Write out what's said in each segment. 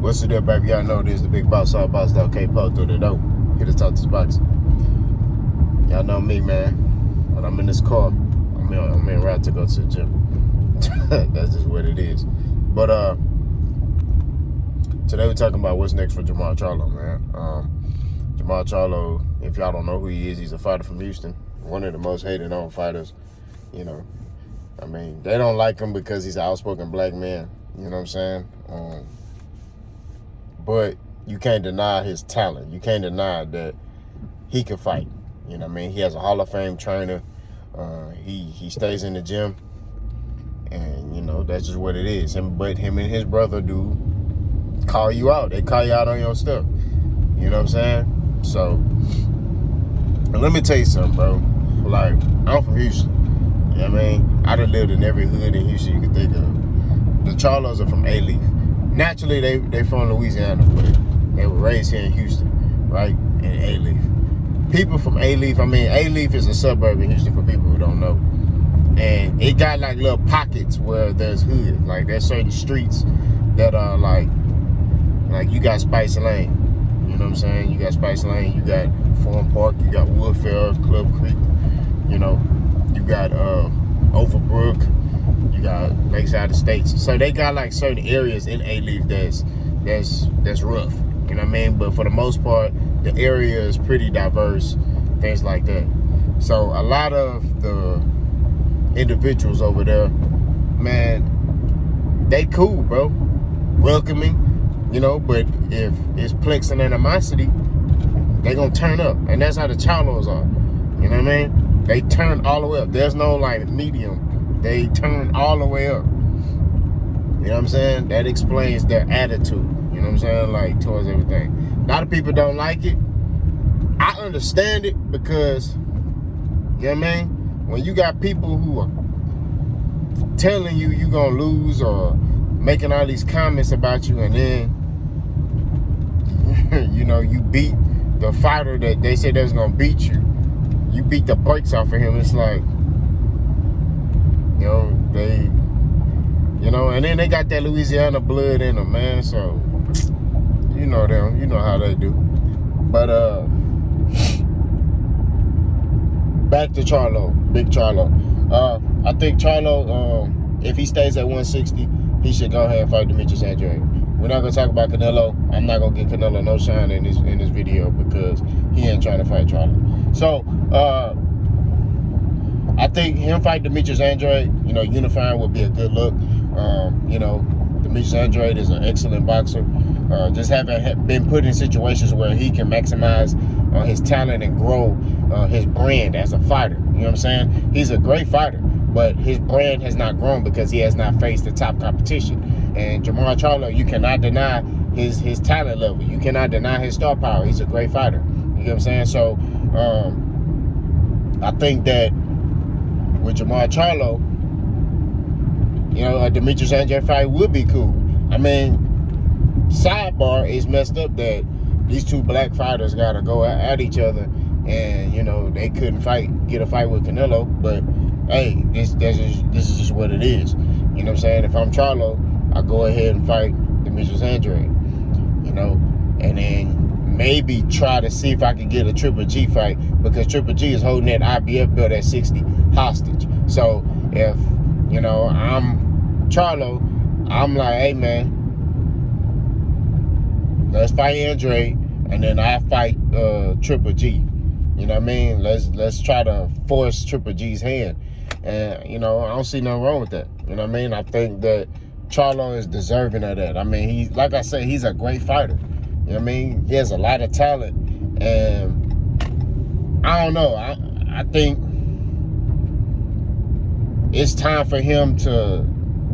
What's the deal, baby? Y'all know this is the big boss, all boss, K-Pop through the door. Here to talk to this box. Y'all know me, man. When I'm in this car, I'm in route to go to the gym. That's just what it is. But today we're talking about what's next for Jermall Charlo, man. Jermall Charlo, if y'all don't know who he is, he's a fighter from Houston. One of the most hated on fighters, you know. I mean, they don't like him because he's an outspoken black man. You know what I'm saying? But you can't deny his talent. You can't deny that he can fight. You know what I mean? He has a Hall of Fame trainer. He stays in the gym. And, you know, that's just what it is. But him and his brother do call you out. They call you out on your stuff. You know what I'm saying? So, let me tell you something, bro. Like, I'm from Houston. You know what I mean? I done lived in every hood in Houston you can think of. The Charlos are from A-Leaf. Naturally, they from Louisiana, but they were raised here in Houston, right? In A-Leaf. People from A-Leaf, I mean, A-Leaf is a suburb in Houston for people who don't know. And it got like little pockets where there's hood. Like there's certain streets that are like you got Spice Lane. You know what I'm saying? You got Spice Lane, you got Forum Park, you got Woodfair, Club Creek, you know, you got Overbrook. You got Lakeside Estates. So they got like certain areas in A-Leaf that's rough. You know what I mean? But for the most part, the area is pretty diverse, things like that. So a lot of the individuals over there, man, they cool, bro. Welcoming, you know, but if it's plex and animosity, they gonna turn up. And that's how the Charlos are. You know what I mean? They turn all the way up. There's no like medium. They turn all the way up. You know what I'm saying? That explains their attitude. You know what I'm saying? Like, towards everything. A lot of people don't like it. I understand it because, you know what I mean? When you got people who are telling you you're going to lose or making all these comments about you and then, you know, you beat the fighter that they said they was going to beat you. You beat the brakes off of him. It's like, you know, and then they got that Louisiana blood in them, man. So, you know them. You know how they do. But, back to Charlo, Big Charlo. I think Charlo, if he stays at 160, he should go ahead and fight Demetrius Andrade. We're not going to talk about Canelo. I'm not going to give Canelo no shine in this video because he ain't trying to fight Charlo. So, I think him fight Demetrius Andrade, you know, unifying would be a good look. You know, Demetrius Andrade is an excellent boxer. Just having been put in situations where he can maximize his talent and grow his brand as a fighter. You know what I'm saying? He's a great fighter, but his brand has not grown because he has not faced the top competition. And Jermall Charlo, you cannot deny his talent level. You cannot deny his star power. He's a great fighter. You know what I'm saying? So, I think that with Jermall Charlo, you know, a Demetrius Andrade fight would be cool. I mean, sidebar is messed up that these two black fighters got to go at each other and, you know, they couldn't get a fight with Canelo. But, hey, this is just what it is. You know what I'm saying? If I'm Charlo, I go ahead and fight Demetrius Andrade, you know, and then maybe try to see if I can get a Triple G fight because Triple G is holding that IBF belt at 60 hostage. So if, you know, I'm Charlo, I'm like, hey, man, let's fight Andrade and then I fight Triple G. You know what I mean? Let's try to force Triple G's hand. And, you know, I don't see nothing wrong with that. You know what I mean? I think that Charlo is deserving of that. I mean, like I said, he's a great fighter. You know what I mean? He has a lot of talent. And I don't know. I think it's time for him to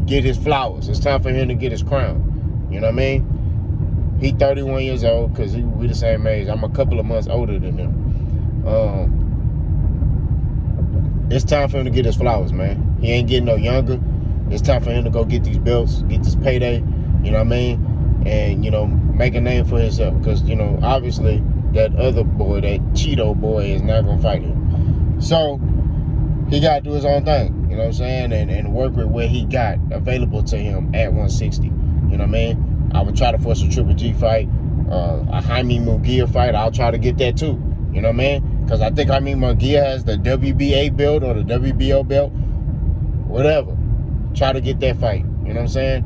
get his flowers. It's time for him to get his crown. You know what I mean? He 31 years old because we the same age. I'm a couple of months older than him. It's time for him to get his flowers, man. He ain't getting no younger. It's time for him to go get these belts, get this payday. You know what I mean? And, you know, make a name for himself. Because, you know, obviously that other boy, that Cheeto boy, is not going to fight him. So he got to do his own thing. You know what I'm saying? And work with what he got available to him at 160. You know what I mean? I would try to force a Triple G fight. A Jaime Munguia fight, I'll try to get that too. You know what I mean? Because I think Jaime Munguia has the WBA belt or the WBO belt. Whatever. Try to get that fight. You know what I'm saying?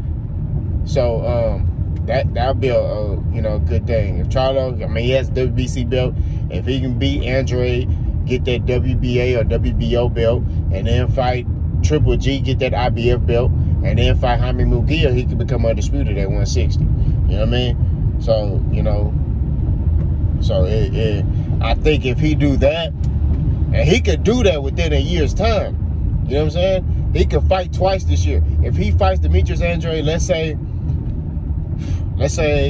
So, that'll be a good thing. If Charlo, I mean, he has the WBC belt. If he can beat Andre, get that WBA or WBO belt, and then fight Triple G, get that IBF belt, and then fight Jaime Munguia, he could become undisputed at 160. You know what I mean? So, I think if he do that, and he could do that within a year's time, you know what I'm saying? He could fight twice this year. If he fights Demetrius Andrade, let's say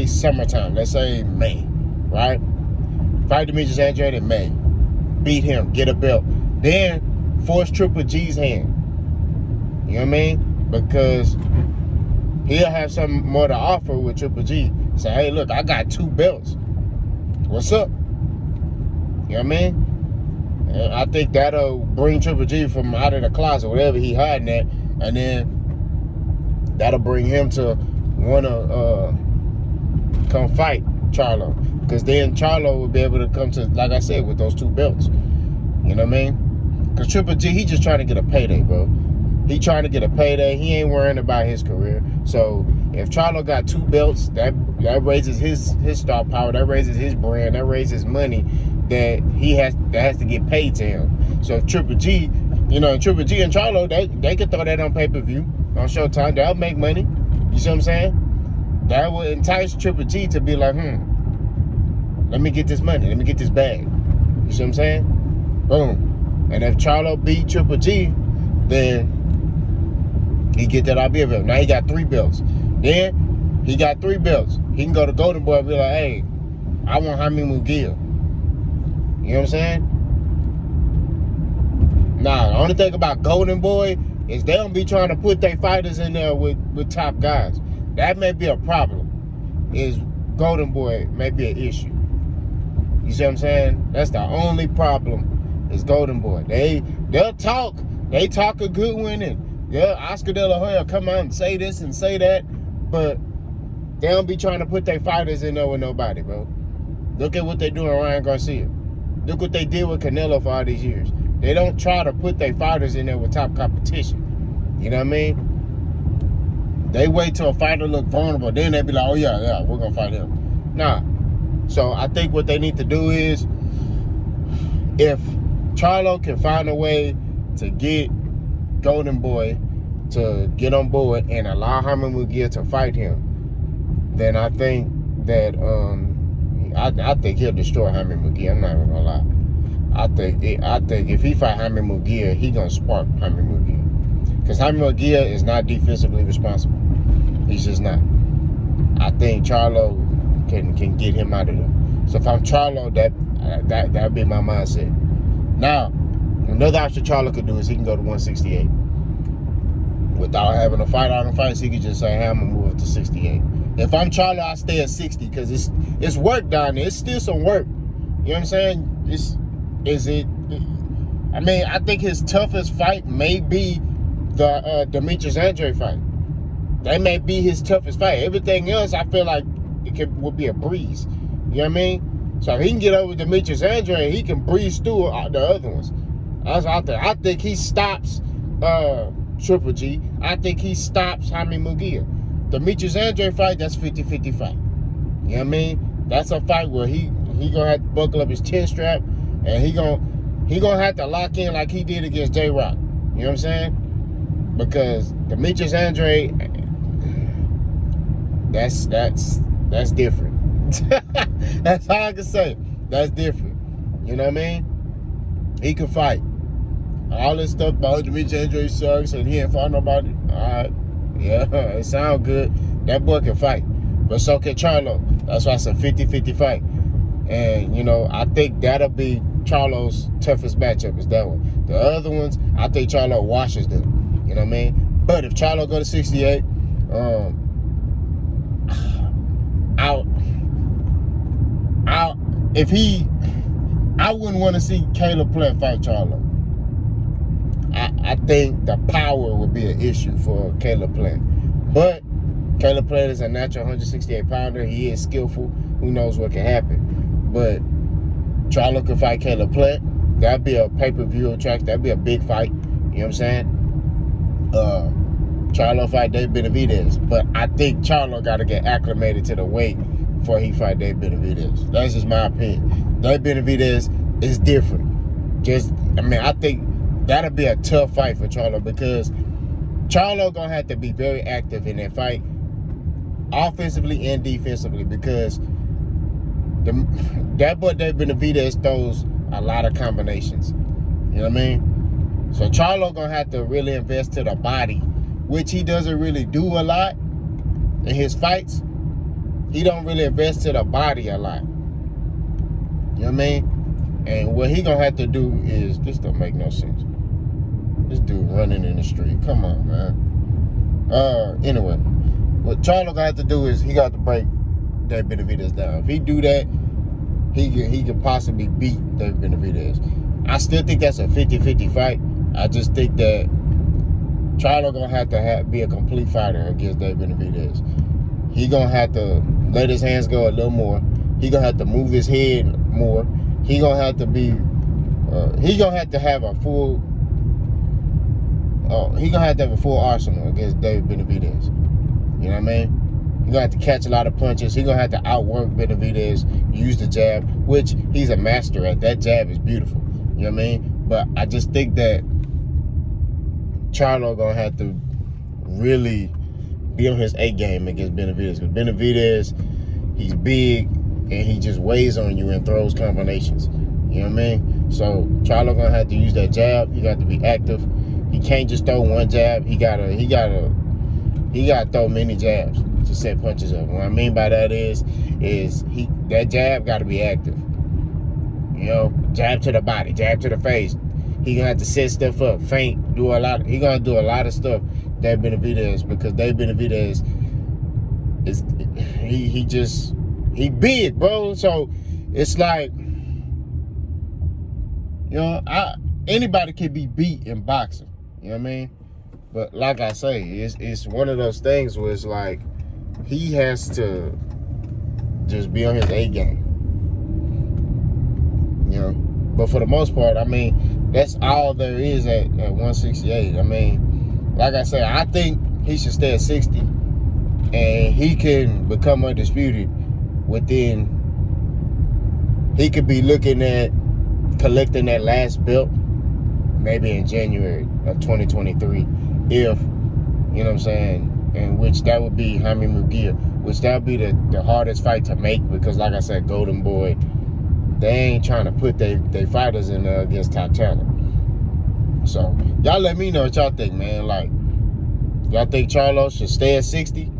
summertime, let's say May, right? Fight Demetrius Andrade in May, beat him, get a belt, then force Triple G's hand. You know what I mean? Because he'll have something more to offer with Triple G. Say, hey, look, I got 2 belts. What's up? You know what I mean? And I think that'll bring Triple G from out of the closet, whatever he hiding at, and then that'll bring him to want to come fight Charlo. Because then Charlo will be able to come to, like I said, with those 2 belts. You know what I mean? Because Triple G, he just trying to get a payday, bro. He trying to get a payday. He ain't worrying about his career. So if Charlo got 2 belts, that raises his star power. That raises his brand. That raises money that has to get paid to him. So if Triple G, Triple G and Charlo, they could throw that on pay-per-view on Showtime. That'll make money. You see what I'm saying? That would entice Triple G to be like, let me get this money. Let me get this bag. You see what I'm saying? Boom. And if Charlo beat Triple G, then he get that IBF belt. Now he got 3 belts. Then he got 3 belts. He can go to Golden Boy and be like, hey, I want Jaime Munguia. You know what I'm saying? Nah, the only thing about Golden Boy is they don't be trying to put their fighters in there with top guys. That may be a problem. Is Golden Boy may be an issue. You see what I'm saying? That's the only problem is Golden Boy. They'll talk. They talk a good one, and Oscar De La Hoya come out and say this and say that, but they don't be trying to put their fighters in there with nobody, bro. Look at what they do with Ryan Garcia. Look what they did with Canelo for all these years. They don't try to put their fighters in there with top competition. You know what I mean? They wait till a fighter look vulnerable, then they be like, oh yeah, we're gonna fight him. Nah. So I think what they need to do is, if Charlo can find a way to get Golden Boy to get on board and allow Jaime Munguia to fight him, then I think that I think he'll destroy Jaime Munguia. I'm not even gonna lie. I think if he fight Jaime Munguia, he gonna spark Jaime Munguia. Because Jaime Munguia is not defensively responsible. He's just not. I think Charlo can get him out of there. So if I'm Charlo, that'd be my mindset. Now, another option Charlo could do is he can go to 168. Without having to fight all the fights, he could just say, hey, I'm going to move up to 68. If I'm Charlo, I stay at 60 because it's work down there. It's still some work. You know what I'm saying? I think his toughest fight may be the Demetrius Andrade fight. That may be his toughest fight. Everything else, I feel like would be a breeze. You know what I mean? So if he can get over Demetrius Andrade, he can breeze through the other ones. That's out there. I think he stops Triple G. I think he stops Jaime Munguia. Demetrius Andrade fight, that's 50-50 fight. You know what I mean? That's a fight where he gonna have to buckle up his chin strap, and he gonna have to lock in like he did against J-Rock. You know what I'm saying? Because Demetrius Andrade, that's different. That's all I can say. That's different. You know what I mean? He can fight. All this stuff about Demetrius Andrade sucks and he ain't fought nobody. Alright. Yeah, it sounds good. That boy can fight. But so can Charlo. That's why it's a 50-50 fight. And, I think that'll be Charlo's toughest matchup is that one. The other ones, I think Charlo washes them. You know what I mean? But if Charlo go to 68, I wouldn't want to see Caleb Plant fight Charlo. I think the power would be an issue for Caleb Plant. But Caleb Plant is a natural 168 pounder. He is skillful. Who knows what can happen? But Charlo can fight Caleb Plant. That'd be a pay-per-view attraction. That'd be a big fight. You know what I'm saying? Charlo fight Dave Benavidez. But I think Charlo got to get acclimated to the weight before he fight Dave Benavidez. That's just my opinion. Dave Benavidez is different. I think that'll be a tough fight for Charlo because Charlo gonna have to be very active in that fight, offensively and defensively, because that boy Dave Benavidez throws a lot of combinations. You know what I mean? So Charlo gonna have to really invest to the body, which he doesn't really do a lot in his fights. He don't really invest to the body a lot. You know what I mean? And what he gonna have to do is, this don't make no sense. This dude running in the street. Come on, man. Anyway, what Charlo gonna have to do is he got to break Dave Benavidez down. If he do that, he could possibly beat Dave Benavidez. I still think that's a 50-50 fight. I just think that Charlo gonna have to be a complete fighter against Dave Benavidez. He gonna have to let his hands go a little more. He gonna have to move his head more. He gonna have to be. He gonna have to have a full. He gonna have to have a full arsenal against Dave Benavidez. You know what I mean? He gonna have to catch a lot of punches. He gonna have to outwork Benavidez, use the jab, which he's a master at. That jab is beautiful. You know what I mean? But I just think that Charlo gonna have to really be on his A game against Benavidez. Because Benavidez, he's big and he just weighs on you and throws combinations. You know what I mean? So Charlo gonna have to use that jab. He got to be active. He can't just throw one jab. He gotta throw many jabs to set punches up. What I mean by that is that jab gotta be active. You know, jab to the body, jab to the face. He gonna have to set stuff up, feint, do a lot. He gonna do a lot of stuff. Dave Benavidez, because Dave Benavidez is he big, bro. So it's like, you know, anybody can be beat in boxing. You know what I mean? But like I say, it's one of those things where it's like he has to just be on his A game. You know? But for the most part, I mean, that's all there is at 168. I mean, like I said, I think he should stay at 60. And he can become undisputed within. He could be looking at collecting that last belt maybe in January of 2023, if, you know what I'm saying, and which that would be Jaime Munguia, which that would be the hardest fight to make, because like I said, Golden Boy, they ain't trying to put they fighters in there against top talent. So y'all let me know what y'all think, man. Like, y'all think Charlo should stay at 60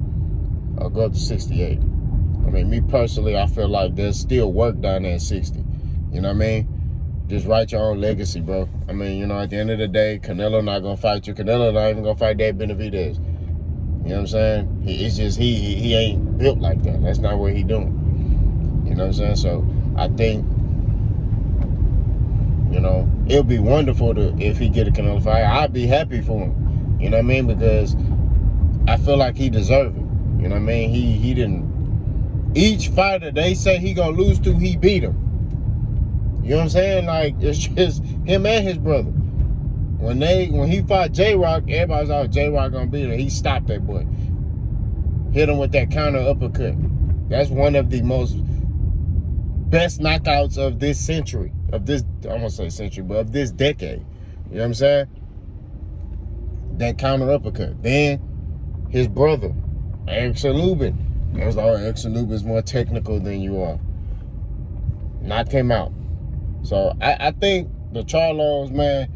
or go up to 68? I mean, me personally, I feel like there's still work down there at 60. You know what I mean? Just write your own legacy, bro. I mean, you know, at the end of the day, Canelo not gonna fight you. Canelo not even gonna fight Dave Benavidez. You know what I'm saying? It's just he ain't built like that. That's not what he doing. You know what I'm saying? So I think, you know, it'll be wonderful if he get a Canelo fight. I'd be happy for him. You know what I mean? Because I feel like he deserves it. You know what I mean? He didn't. Each fighter they say he gonna lose to, he beat him. You know what I'm saying? Like, it's just him and his brother. When he fought J-Rock, everybody was like, J-Rock gonna beat him. He stopped that boy. Hit him with that counter uppercut. That's one of the best knockouts of this century. Of this, I won't say century, but of this decade. You know what I'm saying? That counter uppercut. Then his brother, Erickson Lubin. It was like, oh, Erickson Lubin's more technical than you are. Knocked him out. So I think the Charlos, man,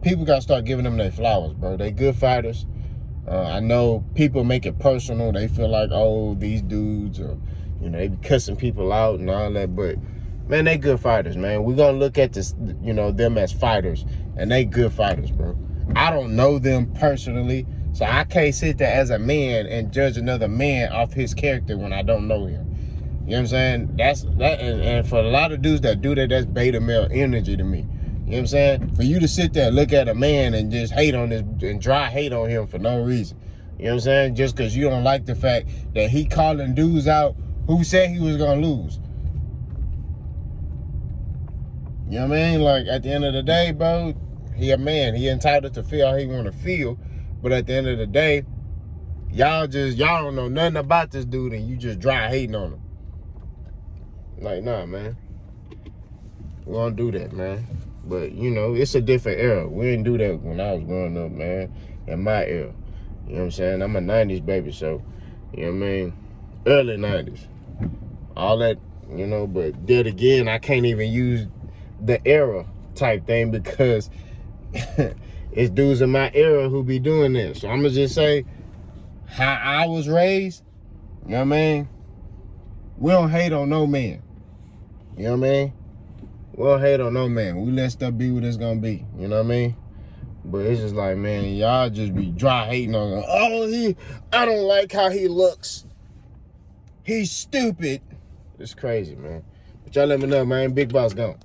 people got to start giving them their flowers, bro. They good fighters. I know people make it personal. They feel like, oh, these dudes are, you know, they be cussing people out and all that. But, man, they good fighters, man. We're going to look at this, you know, them as fighters. And they good fighters, bro. I don't know them personally. So I can't sit there as a man and judge another man off his character when I don't know him. You know what I'm saying? And for a lot of dudes that do that, that's beta male energy to me. You know what I'm saying? For you to sit there and look at a man and just hate on this and dry hate on him for no reason. You know what I'm saying? Just because you don't like the fact that he calling dudes out who said he was going to lose. You know what I mean? Like, at the end of the day, bro, he a man. He entitled to feel how he want to feel. But at the end of the day, y'all don't know nothing about this dude and you just dry hating on him. Like, nah, man. We don't do that, man. But, you know, it's a different era. We didn't do that when I was growing up, man. In my era. You know what I'm saying? I'm a 90s baby, so, you know what I mean? Early 90s. All that, you know, but then again, I can't even use the era type thing because it's dudes in my era who be doing this. So I'm going to just say how I was raised, you know what I mean? We don't hate on no man. You know what I mean? We don't hate on no man. We let stuff be what it's going to be. You know what I mean? But it's just like, man, y'all just be dry hating on him. Oh, I don't like how he looks. He's stupid. It's crazy, man. But y'all let me know, man. Big Boss gone.